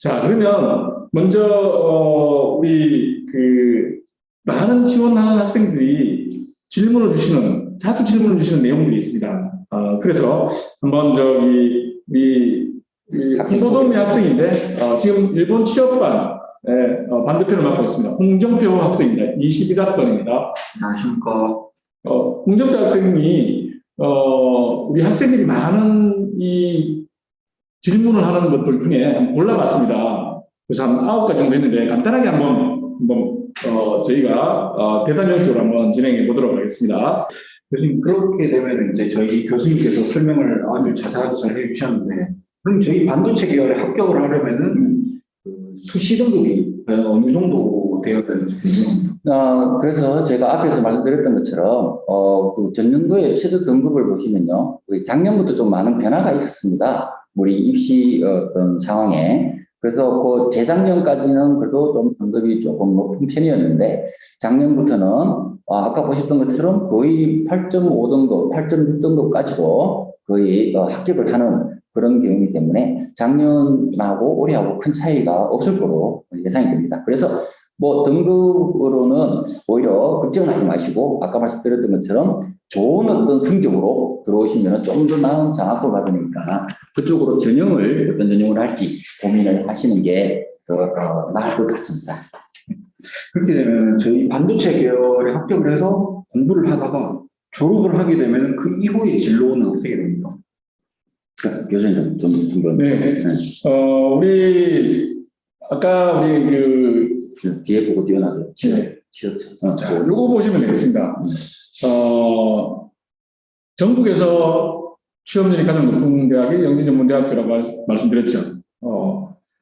자, 그러면 먼저 우리 많은 지원하는 학생들이 자주 질문을 주시는 내용들이 있습니다. 그래서 한번 이 홍보도우미 학생인데 지금 일본 취업반 반대편을 맡고 있습니다. 홍정표 학생입니다. 21학번입니다. 안녕하십니까. 홍정표 학생이 우리 학생들이 많은 이 질문을 하는 것들 중에 한번 골라봤습니다. 그래서 한 9가지 정도 했는데 간단하게 한번 저희가 대담 형식으로 한번 진행해 보도록 하겠습니다. 교수님, 그렇게 되면 이제 저희 교수님께서 설명을 아주 자세하게 잘 해주셨는데, 그럼 저희 반도체 계열에 합격을 하려면은 수시 등급이 어느 정도 되어야 되는지 궁금합니다. 그래서 제가 앞에서 말씀드렸던 것처럼, 그 전년도의 최저 등급을 보시면요, 작년부터 좀 많은 변화가 있었습니다. 우리 입시 어떤 상황에. 그래서 그 재작년까지는 그래도 좀 등급이 조금 높은 편이었는데, 작년부터는 아까 보셨던 것처럼 거의 8.5등급, 8.6등급까지도 거의 합격을 하는 그런 경우이기 때문에 작년하고 올해하고 큰 차이가 없을 거로 예상이 됩니다. 그래서 뭐 등급으로는 오히려 걱정을 하지 마시고 아까 말씀드렸던 것처럼 좋은 어떤 성적으로 들어오시면 좀 더 나은 장학금을 받으니까 그쪽으로 어떤 전형을 할지 고민을 하시는 게 나을 것 같습니다. 그렇게 되면 저희 반도체 계열에 합격을 해서 공부를 하다가 졸업을 하게 되면 그 이후의 진로는 어떻게 됩니까? 교수님 좀 한번. 네. 아까 우리 뒤에 보고 뛰어나죠. 취업처. 자, 요거 보시면 되겠습니다. 전국에서 취업률이 가장 높은 대학이 영진전문대학교라고 말씀드렸죠.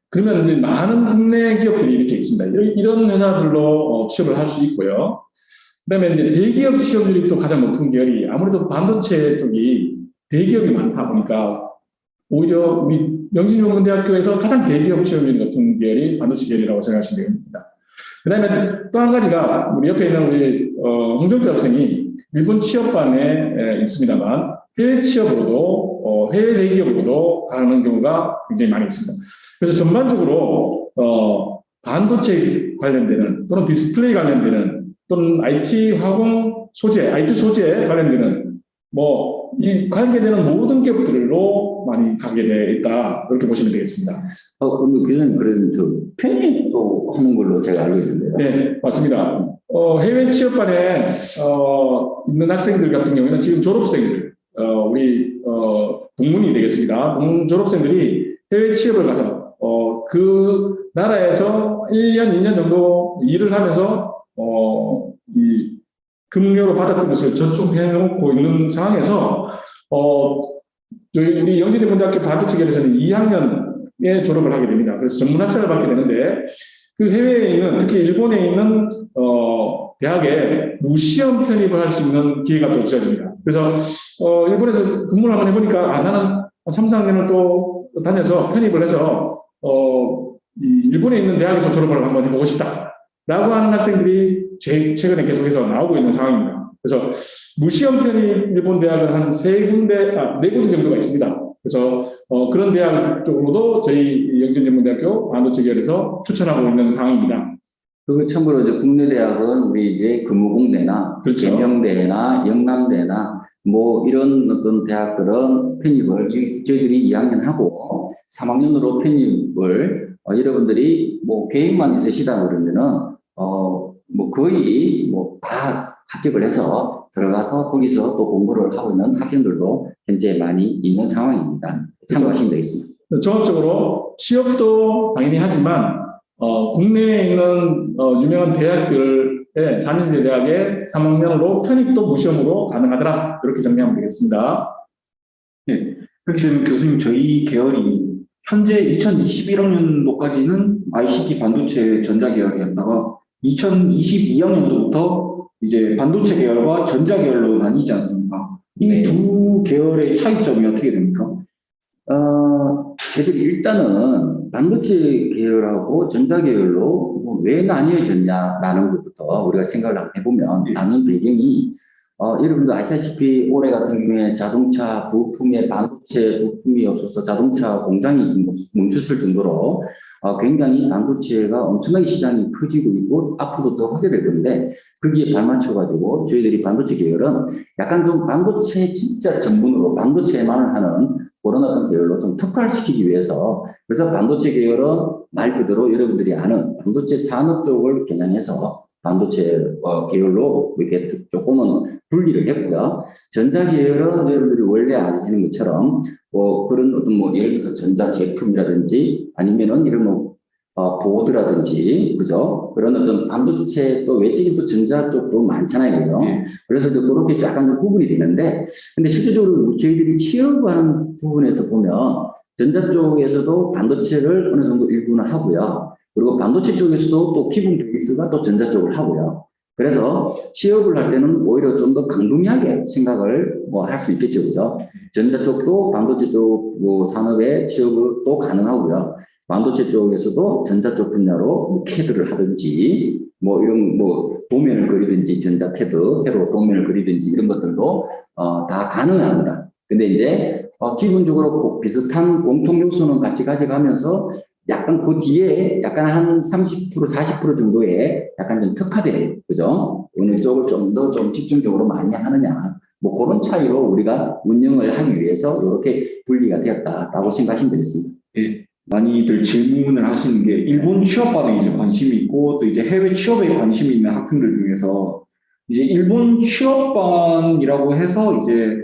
그러면 이제 많은 국내 기업들이 이렇게 있습니다. 이런 회사들로 취업을 할 수 있고요. 그다음에 이제 대기업 취업률이 또 가장 높은 계열이 아무래도 반도체 쪽이 대기업이 많다 보니까 오히려 우리 영진전문대학교에서 가장 대기업 취업률이 높은 계열이 반도체 계열이라고 생각하시면 됩니다. 그 다음에 또 한 가지가 우리 옆에 있는 우리 홍정표 학생이 일본 취업반에 있습니다만 해외 취업으로도 해외 대기업으로도 가는 경우가 굉장히 많이 있습니다. 그래서 전반적으로 반도체 관련되는 또는 디스플레이 관련되는 또는 IT 화공 소재, IT 소재에 관련되는 이 관계되는 모든 기업들로 많이 가게 돼 있다. 그렇게 보시면 되겠습니다. 근데 교수님, 그러면 편입도 하는 걸로 제가 알고 있는데요. 네, 맞습니다. 해외 취업반에 있는 학생들 같은 경우에는 지금 졸업생들, 우리 동문이 되겠습니다. 졸업생들이 해외 취업을 가서 그 나라에서 1년, 2년 정도 일을 하면서 이 급료로 받았던 것을 저축해 놓고 있는 상황에서 우리 영진대문대학교 반도체 계열에서는 2학년에 졸업을 하게 됩니다. 그래서 전문학사를 받게 되는데 그 해외에 있는 특히 일본에 있는 대학에 무시험 편입을 할 수 있는 기회가 또 주어집니다. 그래서 일본에서 근무를 한번 해보니까 나는 3, 4학년을 또 다녀서 편입을 해서 이 일본에 있는 대학에서 졸업을 한번 해보고 싶다라고 하는 학생들이 최근에 계속해서 나오고 있는 상황입니다. 그래서 무시험 편입 일본 대학은 한 4군데 정도가 있습니다. 그래서 그런 대학 쪽으로도 저희 영진전문대학교 반도체 계열에서 추천하고 있는 상황입니다. 참고로 이제 국내 대학은 우리 이제 금호공대나 그렇죠. 계명대나 영남대나 이런 어떤 대학들은 편입을 저희들이 2학년 하고 3학년으로 편입을 여러분들이 계획만 있으시다 그러면은 거의 다 합격을 해서 들어가서 거기서 또 공부를 하고 있는 학생들도 현재 많이 있는 상황입니다. 참고하시면 되겠습니다. 종합적으로 취업도 당연히 하지만 국내에 있는 유명한 대학들의 4년제 대학의 3학년으로 편입도 무시험으로 가능하더라. 이렇게 정리하면 되겠습니다. 네. 그렇게 되면 교수님, 저희 계열이 현재 2021학년도까지는 ICT 반도체 전자 계열이었다가 2022학년도부터 이제 반도체 계열과 전자 계열로 나뉘지 않습니까? 이 두 계열의 차이점이 어떻게 됩니까? 애들이 일단은 반도체 계열하고 전자 계열로 왜 나뉘어졌냐라는 것부터 우리가 생각을 한번 해보면 나눈 배경이 여러분도 아시다시피 올해 같은 경우에 자동차 부품에 반도체 부품이 없어서 자동차 공장이 멈췄을 정도로 굉장히 반도체가 엄청나게 시장이 커지고 있고 앞으로 더 확대될 건데 거기에 발맞춰가지고 저희들이 반도체 계열은 약간 좀 반도체 진짜 전문으로 반도체만을 하는 그런 어떤 계열로 좀 특화를 시키기 위해서 그래서 반도체 계열은 말 그대로 여러분들이 아는 반도체 산업 쪽을 겨냥해서 반도체 계열로 이렇게 조금은 분리를 했고요. 전자 계열은 여러분들이 원래 아시는 것처럼 그런 어떤 예를 들어서 전자 제품이라든지 아니면은 이런 보드라든지 그죠? 그런 어떤 반도체 또 외적인 또 전자 쪽도 많잖아요, 그죠? 그래서 그렇게 약간 구분이 되는데, 근데 실질적으로 저희들이 취업하는 부분에서 보면 전자 쪽에서도 반도체를 어느 정도 일부는 하고요. 그리고 반도체 쪽에서도 또 기본 베이스가 또 전자 쪽을 하고요. 그래서 취업을 할 때는 오히려 좀 더 강동하게 생각을 할 수 있겠죠, 그죠? 전자 쪽도 반도체 쪽 산업에 취업을 또 가능하고요. 반도체 쪽에서도 전자 쪽 분야로 캐드를 하든지 이런 도면을 그리든지 전자 캐드, 회로 도면을 그리든지 이런 것들도 다 가능합니다. 근데 이제 기본적으로 비슷한 공통 요소는 같이 가져가면서 약간 그 뒤에 약간 한 30%, 40% 정도의 약간 좀 특화된, 그죠? 어느 쪽을 좀 더 좀 집중적으로 많이 하느냐. 그런 차이로 우리가 운영을 하기 위해서 이렇게 분리가 되었다라고 생각하시면 되겠습니다. 예. 많이들 질문을 하시는 게 일본 취업반에 이제 관심이 있고 또 이제 해외 취업에 관심이 있는 학생들 중에서 이제 일본 취업반이라고 해서 이제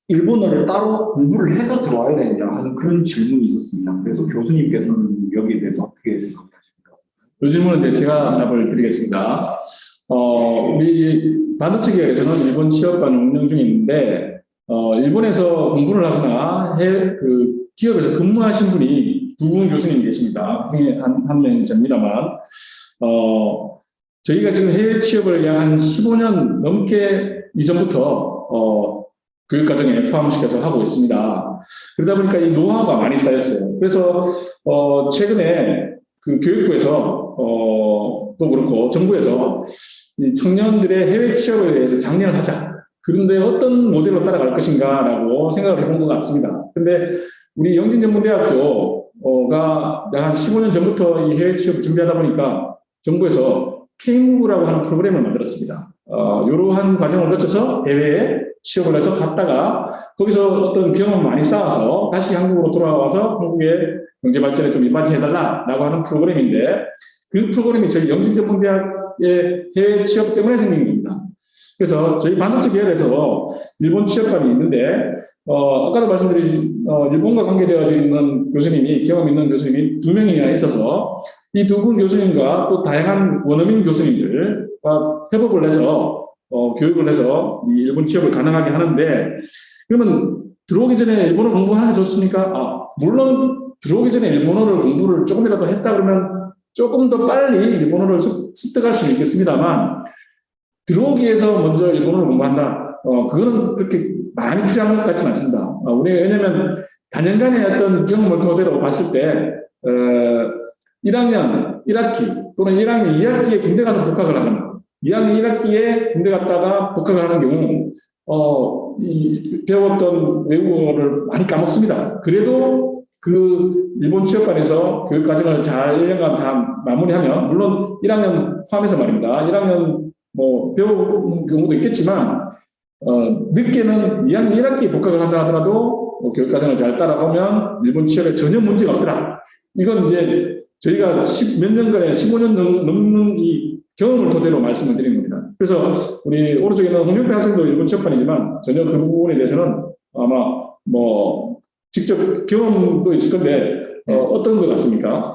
일본어를 따로 공부를 해서 들어와야 되느냐 하는 그런 질문이 있었습니다. 그래서 교수님께서는 여기에 대해서 어떻게 생각하십니까? 이 질문은 이제 제가 답을 드리겠습니다. 우리 반도체 계열에서는 일본 취업반 운영 중에 있는데, 일본에서 공부를 하거나 기업에서 근무하신 분이 두 분 교수님 계십니다. 그 중에 한 명이 접니다만, 저희가 지금 해외 취업을 약 한 15년 넘게 이전부터, 교육과정에 포함시켜서 하고 있습니다. 그러다 보니까 이 노하우가 많이 쌓였어요. 그래서, 최근에 그 교육부에서, 또 그렇고, 정부에서 이 청년들의 해외 취업에 대해서 장려를 하자. 그런데 어떤 모델로 따라갈 것인가라고 생각을 해본 것 같습니다. 근데 우리 영진전문대학교가 약 한 15년 전부터 이 해외 취업을 준비하다 보니까 정부에서 K무브라고 하는 프로그램을 만들었습니다. 이러한 과정을 거쳐서 해외에 취업을 해서 갔다가 거기서 어떤 경험을 많이 쌓아서 다시 한국으로 돌아와서 한국의 경제 발전에 좀 이바지해달라라고 하는 프로그램인데 그 프로그램이 저희 영진전문대학의 해외 취업 때문에 생긴 겁니다. 그래서 저희 반도체 계열에서 일본 취업반이 있는데 아까도 말씀드린 일본과 관계되어 있는 교수님이 경험 있는 교수님이 2명이나 있어서 이 두 분 교수님과 또 다양한 원어민 교수님들과 협업을 해서 교육을 해서 이 일본 취업을 가능하게 하는데 그러면 들어오기 전에 일본어 공부하는 게 좋습니까? 물론 들어오기 전에 일본어를 공부를 조금이라도 했다 그러면 조금 더 빨리 일본어를 습득할 수는 있겠습니다만 들어오기 위해서 먼저 일본어를 공부한다. 그거는 그렇게 많이 필요한 것 같지는 않습니다. 왜냐면 단연간의 어떤 경험을 토대로 봤을 때 1학년 1학기 또는 1학년 2학기에 군대 가서 복학을 하거나 2학년 1학기에 군대 갔다가 복학을 하는 경우 배웠던 외국어를 많이 까먹습니다. 그래도 그 일본 취업반에서 교육 과정을 잘 1년간 다 마무리하면 물론 1학년 포함해서 말입니다. 1학년 배우는 경우도 있겠지만 늦게는 2학년 1학기에 복학을 한다 하더라도 교육 과정을 잘 따라가면 일본 취업에 전혀 문제가 없더라. 이건 이제 저희가 몇 년간에 15년 넘는 이 경험을 토대로 말씀을 드린 겁니다. 그래서 우리 오른쪽에 있는 홍준표 학생도 일본 취업반이지만 전혀 그 부분에 대해서는 아마 직접 경험도 있을 건데 어떤 것 같습니까?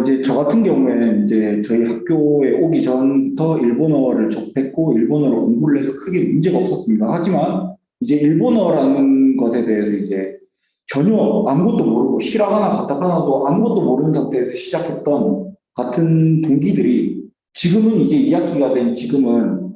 이제 저 같은 경우에 이제 저희 학교에 오기 전부터 일본어를 접했고 일본어를 공부를 해서 크게 문제가 없었습니다. 하지만 이제 일본어라는 것에 대해서 이제 전혀 아무것도 모르고 히라가나 가타카나도 아무것도 모르는 상태에서 시작했던 같은 동기들이 지금은 이제 2학기가 된 지금은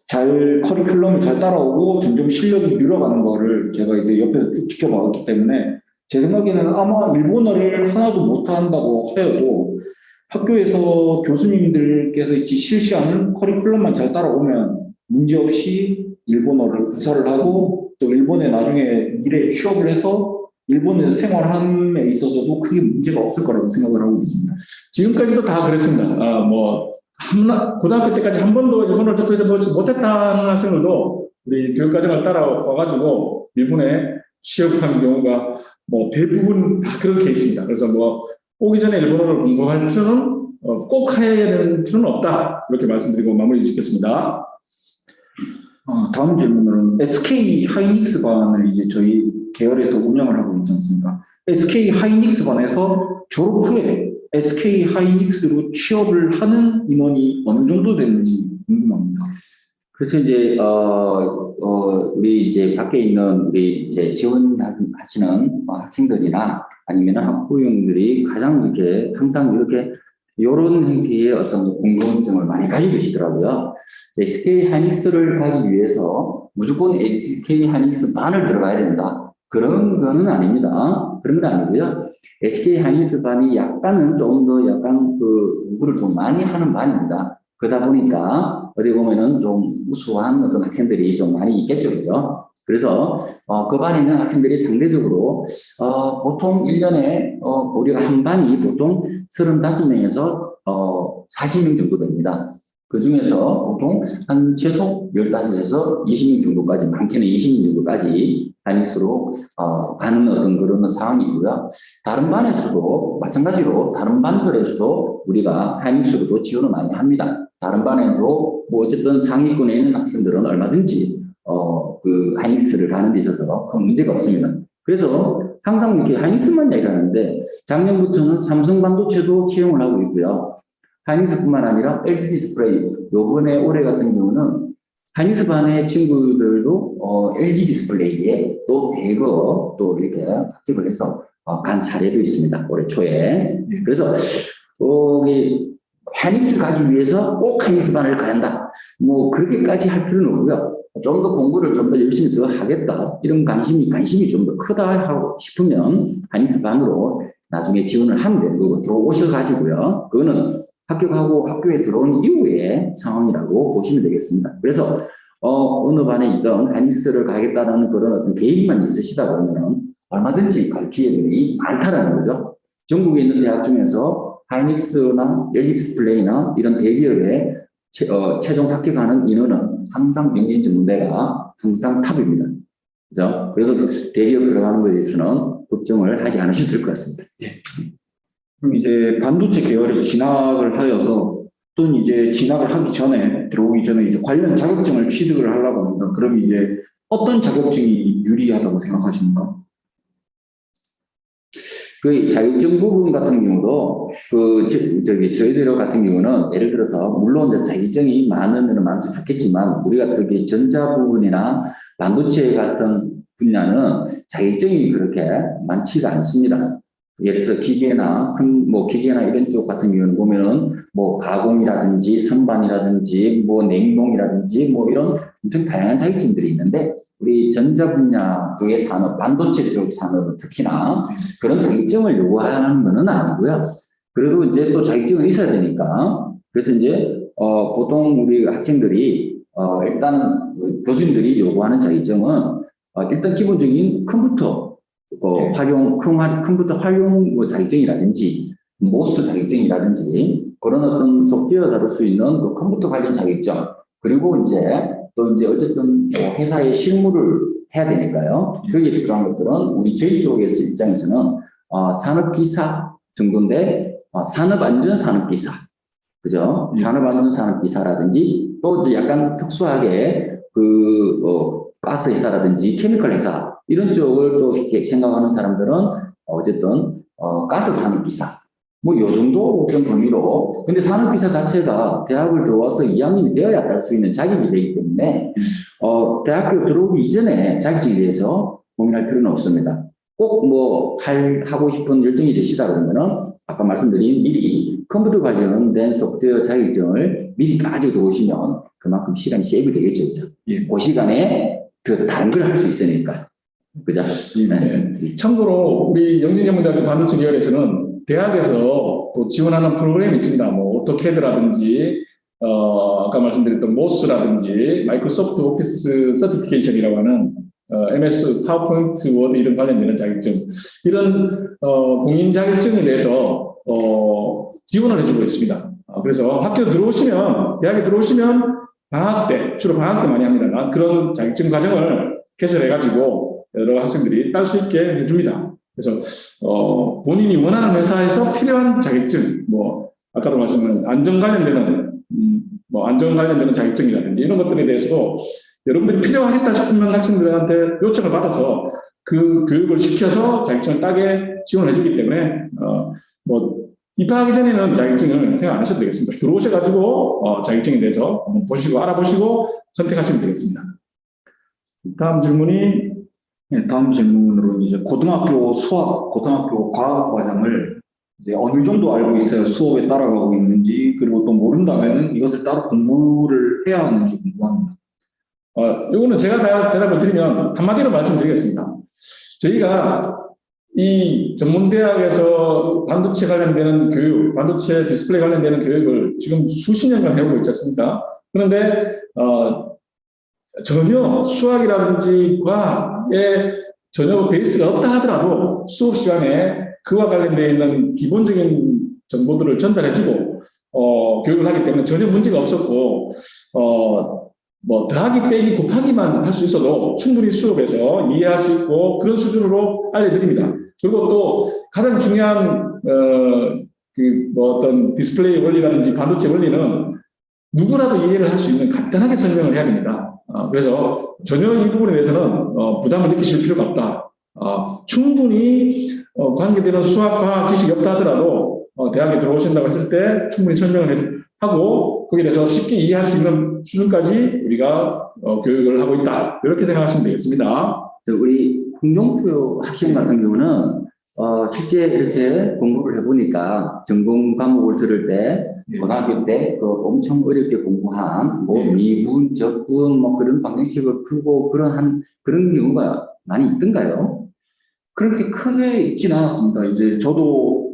잘 커리큘럼을 잘 따라오고 점점 실력이 늘어가는 거를 제가 이제 옆에서 쭉 지켜봤기 때문에 제 생각에는 아마 일본어를 하나도 못한다고 하여도 학교에서 교수님들께서 실시하는 커리큘럼만 잘 따라오면 문제없이 일본어를 구사를 하고 또 일본에 나중에 미래에 취업을 해서 일본에서 생활함에 있어서도 크게 문제가 없을 거라고 생각을 하고 있습니다. 지금까지도 다 그랬습니다. 고등학교 때까지 한 번도 일본어를 접해보지 못했다는 학생들도 우리 교육과정을 따라와가지고 일본에 취업하는 경우가 대부분 다 그런 케이스입니다. 그래서 오기 전에 일본어를 공부할 필요는 꼭 해야 되는 필요는 없다. 이렇게 말씀드리고 마무리 짓겠습니다. 다음 질문은 SK 하이닉스 반을 이제 저희 계열에서 운영을 하고 있지 않습니까? SK 하이닉스 반에서 졸업 후에 SK 하이닉스로 취업을 하는 인원이 어느 정도 되는지 궁금합니다. 그래서 이제 우리 이제 밖에 있는 우리 이제 지원하시는 학생들이나 아니면 학부형들이 가장 이렇게 항상 이렇게 이런 형태의 어떤 궁금증을 많이 가지고 계시더라고요. SK 하이닉스를 가기 위해서 무조건 SK 하이닉스 반을 들어가야 된다. 그런 거는 아닙니다. 그런 건 아니고요. SK 하이닉스 반이 약간은 조금 더 약간 공부를 좀 많이 하는 반입니다. 그러다 보니까 어디 보면은 좀 우수한 어떤 학생들이 좀 많이 있겠죠, 그죠? 그래서 그 반에 있는 학생들이 상대적으로 보통 1년에 우리가 한 반이 보통 35명에서 40명 정도 됩니다. 그 중에서 보통 한 최소 15에서 20명 정도까지, 많게는 20명 정도까지 하이닉스로 가는 어떤 그런 상황이고요. 다른 반에서도 마찬가지로 다른 반들에서도 우리가 하이닉스로도 지원을 많이 합니다. 다른 반에도 어쨌든 상위권에 있는 학생들은 얼마든지 그 하이닉스를 가는 데 있어서 큰 문제가 없습니다. 그래서 항상 이렇게 하이닉스만 얘기하는데 작년부터는 삼성 반도체도 채용을 하고 있고요. 하이닉스뿐만 아니라 LG 디스플레이, 요번에 올해 같은 경우는 하이닉스 반의 친구들도 LG 디스플레이에 또 대거 또 이렇게 합격을 해서 간 사례도 있습니다. 올해 초에. 그래서 하이닉스를 가기 위해서 꼭 하이닉스 반을 가야 한다. 그렇게까지 할 필요는 없고요. 좀 더 공부를 좀 더 열심히 더 하겠다. 이런 관심이 좀 더 크다 하고 싶으면 하이닉스 반으로 나중에 지원을 하면 되는 거고 들어오셔가지고요. 그거는 합격하고 학교에 들어온 이후의 상황이라고 보시면 되겠습니다. 그래서 어느 반에 있던 하이닉스를 가겠다는 그런 어떤 계획만 있으시다 그러면 얼마든지 갈 기회들이 많다는 거죠. 전국에 있는 대학 중에서 하이닉스나 LG 디스플레이나 이런 대기업에 최종 합격하는 인원은 항상 명진 전문대가 항상 탑입니다. 그죠? 그래서 대기업 들어가는 것에 대해서는 걱정을 하지 않으셔도 될 것 같습니다. 그럼 이제 반도체 계열에 진학을 하여서 또는 이제 진학을 하기 전에 들어오기 전에 이제 관련 자격증을 취득을 하려고 합니다. 그럼 이제 어떤 자격증이 유리하다고 생각하십니까? 그 자격증 부분 같은 경우도 저희들 같은 경우는 예를 들어서 물론 이제 자격증이 많으면 많을수록 좋겠지만 우리가 특히 전자 부분이나 반도체 같은 분야는 자격증이 그렇게 많지가 않습니다. 예를 들어서 기계나 이런 쪽 같은 경우는 보면은 가공이라든지 선반이라든지 냉동이라든지 이런 엄청 다양한 자격증들이 있는데 우리 전자 분야 쪽의 산업, 반도체 쪽 산업은 특히나 그런 자격증을 요구하는 것은 아니고요. 그래도 이제 또 자격증은 있어야 되니까 그래서 이제 보통 우리 학생들이 일단 교수님들이 요구하는 자격증은 일단 기본적인 컴퓨터 컴퓨터 활용 자격증이라든지 모스 자격증이라든지 그런 어떤 소프트웨어 다룰 수 있는 그 컴퓨터 관련 자격증 그리고 이제 어쨌든 회사의 실무를 해야 되니까요. 거기에 필요한 것들은 저희 쪽에서 입장에서는 산업기사 정도인데 산업안전산업기사 그죠? 산업안전산업기사라든지 또 약간 특수하게 가스 회사라든지 케미컬 회사 이런 쪽을 또 생각하는 사람들은 어쨌든 가스 산업기사 요 정도 어떤 범위로 근데 산업기사 자체가 대학을 들어와서 2학년이 되어야 할 수 있는 자격이 되기 때문에 대학교 들어오기 이전에 자격증에 대해서 고민할 필요는 없습니다. 꼭 하고 싶은 열정이 있으시다 그러면은 아까 말씀드린 미리 컴퓨터 관련된 소프트웨어 자격증을 미리 가지고 들어오시면 그만큼 시간이 세이브 되겠죠. 그죠? 예. 그 시간에 더 다른 걸 할 수 있으니까. 그죠? 네. 참고로 우리 영진전문대학교 반도체 계열에서는 대학에서 또 지원하는 프로그램이 있습니다. 오토캐드라든지 아까 말씀드렸던 모스라든지 마이크로소프트 오피스 서티피케이션이라고 하는 MS, 파워포인트, 워드 이런 관련되는 자격증, 이런 공인 자격증에 대해서 지원을 해주고 있습니다. 그래서 학교 들어오시면, 대학에 들어오시면 방학 때, 주로 방학 때 많이 합니다. 그런 자격증 과정을 개설해가지고 여러 학생들이 딸 수 있게 해줍니다. 그래서 본인이 원하는 회사에서 필요한 자격증, 뭐 아까도 말씀드린 안전 관련되는 안전 관련되는 자격증이라든지 이런 것들에 대해서도 여러분들이 필요하겠다 싶으면 학생들한테 요청을 받아서 그 교육을 시켜서 자격증을 따게 지원해 주기 때문에 입학하기 전에는 자격증을 생각 안 하셔도 되겠습니다. 들어오셔가지고 자격증에 대해서 한번 보시고 알아보시고 선택하시면 되겠습니다. 다음 질문이 네, 다음 질문으로 이제 고등학교 수학, 고등학교 과학 과정을 이제 어느 정도 알고 있어야 수업에 따라가고 있는지, 그리고 또 모른다면은 이것을 따로 공부를 해야 하는지 궁금합니다. 이거는 제가 대답을 드리면 한마디로 말씀드리겠습니다. 저희가 이 전문대학에서 반도체 관련되는 교육, 반도체 디스플레이 관련되는 교육을 지금 수십 년간 해오고 있지 않습니까? 그런데 전혀 수학이라든지 과학에 전혀 베이스가 없다 하더라도 수업 시간에 그와 관련되어 있는 기본적인 정보들을 전달해주고 교육을 하기 때문에 전혀 문제가 없었고 더하기 빼기 곱하기만 할 수 있어도 충분히 수업에서 이해할 수 있고 그런 수준으로 알려드립니다. 그리고 또 가장 중요한 어떤 디스플레이 원리라든지 반도체 원리는 누구라도 이해를 할 수 있는 간단하게 설명을 해야 됩니다. 그래서 전혀 이 부분에 대해서는 부담을 느끼실 필요가 없다. 충분히 관계되는 수학, 과학 지식이 없다 하더라도 대학에 들어오신다고 했을 때 충분히 설명을 하고 거기에 대해서 쉽게 이해할 수 있는 수준까지 우리가 교육을 하고 있다. 이렇게 생각하시면 되겠습니다. 우리 홍종표 학생 같은 경우는 실제 이렇게 공부를 해보니까 전공 과목을 들을 때 고등학교 때 엄청 어렵게 공부한 미분, 적분 그런 방정식을 풀고 그런 경우가 많이 있던가요? 그렇게 크게 있지는 않았습니다. 이제 저도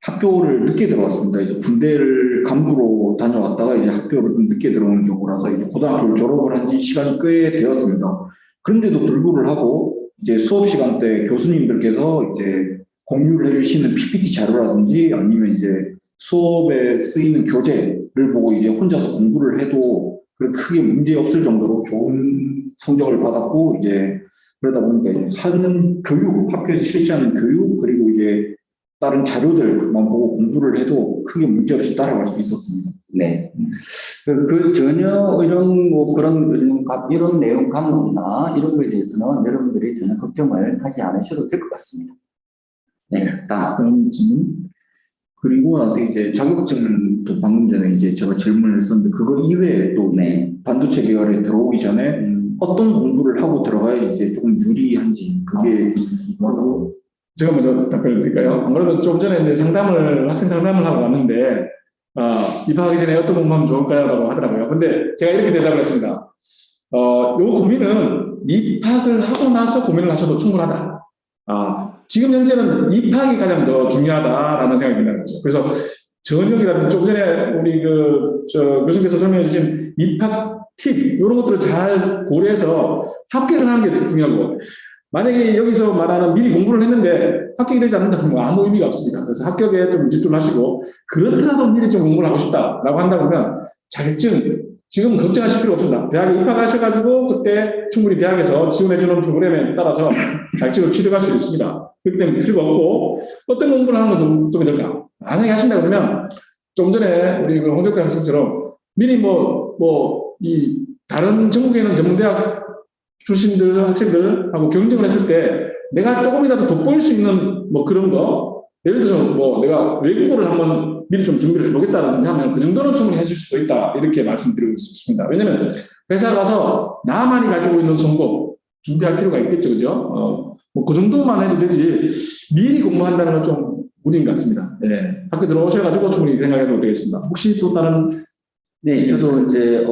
학교를 늦게 들어왔습니다. 이제 군대를 간부로 다녀왔다가 이제 학교를 좀 늦게 들어오는 경우라서 이제 고등학교를 졸업을 한 지 시간이 꽤 되었습니다. 그런데도 불구하고 이제 수업 시간 때 교수님들께서 이제 공유를 해주시는 PPT 자료라든지 아니면 이제 수업에 쓰이는 교재를 보고 이제 혼자서 공부를 해도 크게 문제 없을 정도로 좋은 성적을 받았고 이제 그러다 보니까 이제 하는 교육, 학교에서 실시하는 교육 그리고 이제 다른 자료들만 보고 공부를 해도 크게 문제 없이 따라갈 수 있었습니다. 네. 전혀 이런 내용 과목이나 이런 거에 대해서는 여러분들이 전혀 걱정을 하지 않으셔도 될 것 같습니다. 네. 다음 질문. 그리고 나서 이제 자격증도 방금 전에 이제 제가 질문을 했었는데 그거 이외에 또 반도체 계열에 들어오기 전에 어떤 공부를 하고 들어가야지 이제 조금 유리한지 그게 제가 먼저 답변을 드릴까요? 안 그래도 좀 전에 이제 학생 상담을 하고 왔는데, 입학하기 전에 어떤 공부하면 좋을까요? 라고 하더라고요. 근데 제가 이렇게 대답을 했습니다. 요 고민은 입학을 하고 나서 고민을 하셔도 충분하다. 지금 현재는 입학이 가장 더 중요하다라는 생각이 든다는 거죠. 그래서 전형이라든지 좀 전에 우리 교수님께서 설명해 주신 입학 팁, 이런 것들을 잘 고려해서 합격을 하는 게 중요하고, 만약에 여기서 말하는 미리 공부를 했는데 합격이 되지 않는다 그러면 아무 의미가 없습니다. 그래서 합격에 좀 집중하시고 그렇더라도 미리 좀 공부를 하고 싶다라고 한다 그러면 자격증 지금 걱정하실 필요 없습니다. 대학에 입학하셔가지고 그때 충분히 대학에서 지원해주는 프로그램에 따라서 자격증을 취득할 수 있습니다. 그렇기 때문에 필요가 없고 어떤 공부를 하는 건 좀 될까? 만약에 하신다 그러면 좀 전에 우리 홍정표 학생처럼 미리 이 다른 전국에 있는 전문대학 출신들, 학생들하고 경쟁을 했을 때 내가 조금이라도 돋보일 수 있는 그런 거, 예를 들어서 내가 외국어를 한번 미리 좀 준비를 해보겠다는 하면 그 정도는 충분히 해줄 수도 있다. 이렇게 말씀드리고 싶습니다. 왜냐면 회사 가서 나만이 가지고 있는 성공 준비할 필요가 있겠죠. 그죠? 그 정도만 해도 되지 미리 공부한다는 건 좀 무리인 것 같습니다. 네. 학교 들어오셔가지고 충분히 생각해도 되겠습니다. 혹시 또 다른 네, 저도 이제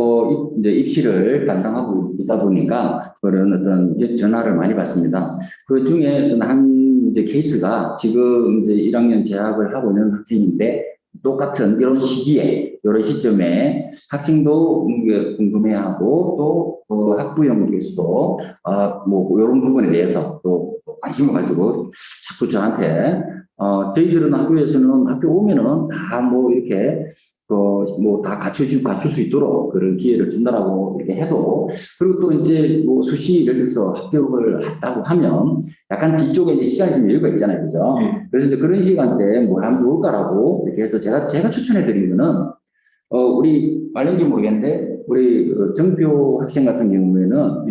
입시를 담당하고 있다 보니까 그런 어떤 전화를 많이 받습니다. 그 중에 어떤 한 케이스가 지금 이제 1학년 재학을 하고 있는 학생인데 똑같은 이런 시기에, 이런 시점에 학생도 궁금해하고 또 학부형께서도 뭐 이런 부분에 대해서 또 관심을 가지고 자꾸 저한테 저희들은 학교에서는 학교 오면은 다 뭐 이렇게 뭐 다 갖출 수 있도록 그런 기회를 준다라고 이렇게 해도, 그리고 또 이제 뭐 수시 예를 들어서 합격을 했다고 하면 약간 뒤쪽에 이제 시간이 좀 여유가 있잖아요, 그죠? 그래서 이제 그런 시간대에 뭘 하면 좋을까라고 이렇게 해서 제가 추천해 드린 거는 우리 알는지 모르겠는데 우리 정표 학생 같은 경우에는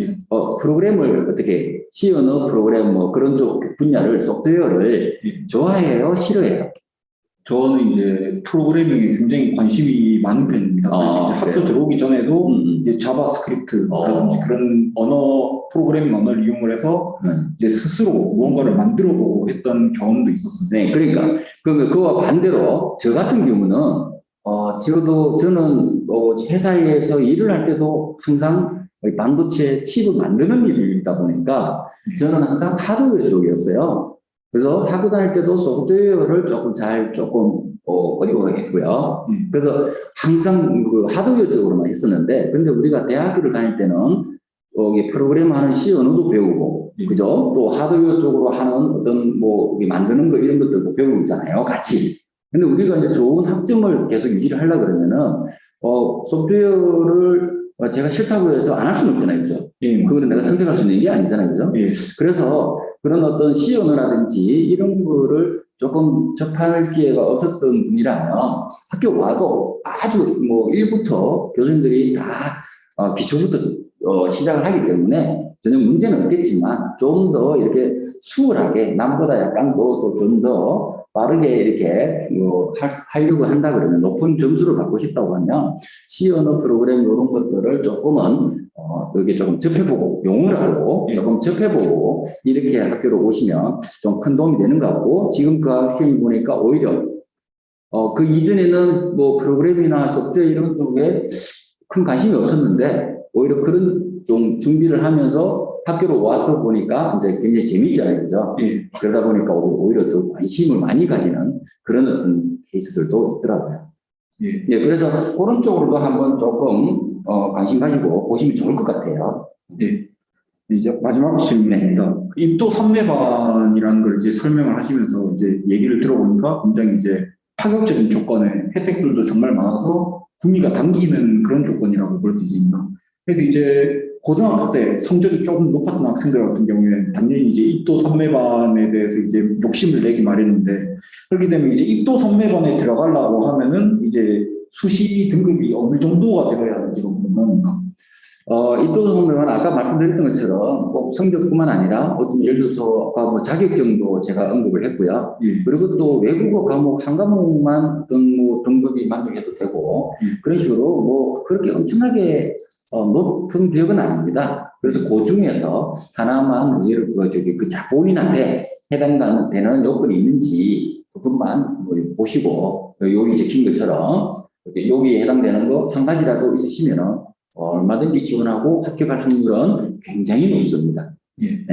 프로그램을 어떻게 C 언어 프로그램 뭐 그런 쪽 분야를 소프트웨어를 좋아해요, 싫어해요? 저는 이제 프로그래밍에 굉장히 관심이 많은 편입니다. 학교 들어오기 전에도 이제 자바스크립트라든지 그런 프로그래밍 언어를 이용을 해서 이제 스스로 무언가를 만들어 보고 했던 경험도 있었습니다. 네, 그러니까 그와 반대로 저 같은 경우는 저는 회사에서 일을 할 때도 항상 반도체 칩을 만드는 일이다 보니까 저는 항상 하드웨어 쪽이었어요. 그래서 학교 다닐 때도 소프트웨어를 조금 어려워했고요. 그래서 항상 그 하드웨어 쪽으로만 했었는데, 근데 우리가 대학교를 다닐 때는 프로그램 하는 C 언어도 배우고, 그죠? 또 하드웨어 쪽으로 하는 어떤 뭐 만드는 거 이런 것들도 배우고 있잖아요, 같이. 근데 우리가 이제 좋은 학점을 계속 유지를 하려고 그러면은 소프트웨어를 제가 싫다고 해서 안 할 수는 없잖아요, 그죠? 그거는 내가 선택할 수 있는 게 아니잖아요, 그죠? 그래서 그런 어떤 C 언어라든지 이런 거를 조금 접할 기회가 없었던 분이라면 학교 와도 아주 뭐 1부터 교수님들이 다 기초부터 시작을 하기 때문에 전혀 문제는 없겠지만 좀 더 이렇게 수월하게 남보다 약간 또 좀 더 빠르게 이렇게 하려고 한다 그러면, 높은 점수를 받고 싶다고 하면 C 언어 프로그램 이런 것들을 조금은 여기 조금 접해보고, 용어라도 조금 접해보고 이렇게 학교로 오시면 좀 큰 도움이 되는 것 같고, 지금 그 학생이 보니까 오히려 그 이전에는 뭐 프로그램이나 소프트웨어 이런 쪽에 큰 관심이 없었는데 오히려 그런 좀 준비를 하면서 학교로 와서 보니까 이제 굉장히 재미있잖아요, 그죠? 그러다 보니까 오히려 더 관심을 많이 가지는 그런 어떤 케이스들도 있더라고요. 그래서 그런 쪽으로도 한번 조금 관심 가지고 보시면 좋을 것 같아요. 이제 마지막 질문입니다. 입도 선매반이라는 걸 이제 설명을 하시면서 이제 얘기를 들어보니까 굉장히 이제 파격적인 조건에 혜택들도 정말 많아서 구미가 당기는 그런 조건이라고 볼 수 있습니다. 그래서 이제 고등학교 때 성적이 조금 높았던 학생들 같은 경우에는 당연히 이제 입도 선매반에 대해서 이제 욕심을 내기 마련인데, 그렇게 되면 이제 입도 선매반에 들어가려고 하면은 이제 수시 등급이 어느 정도가 되어야 되는지 궁금합니다. 입도 선배는 아까 말씀드렸던 것처럼 꼭 성적뿐만 아니라 예를 들어서 뭐 자격증도 제가 언급을 했고요. 그리고 또 외국어 과목 한 과목만 뭐 등급이 만족해도 되고 그런 식으로 뭐 그렇게 엄청나게 높은 기억은 아닙니다. 그래서 그 중에서 하나만 본인한테 해당되는 요건이 있는지 그것만 뭐 보시고, 여기 적힌 것처럼 여기에 해당되는 거 한 가지라도 있으시면 얼마든지 지원하고 합격할 확률은 굉장히 높습니다. 네.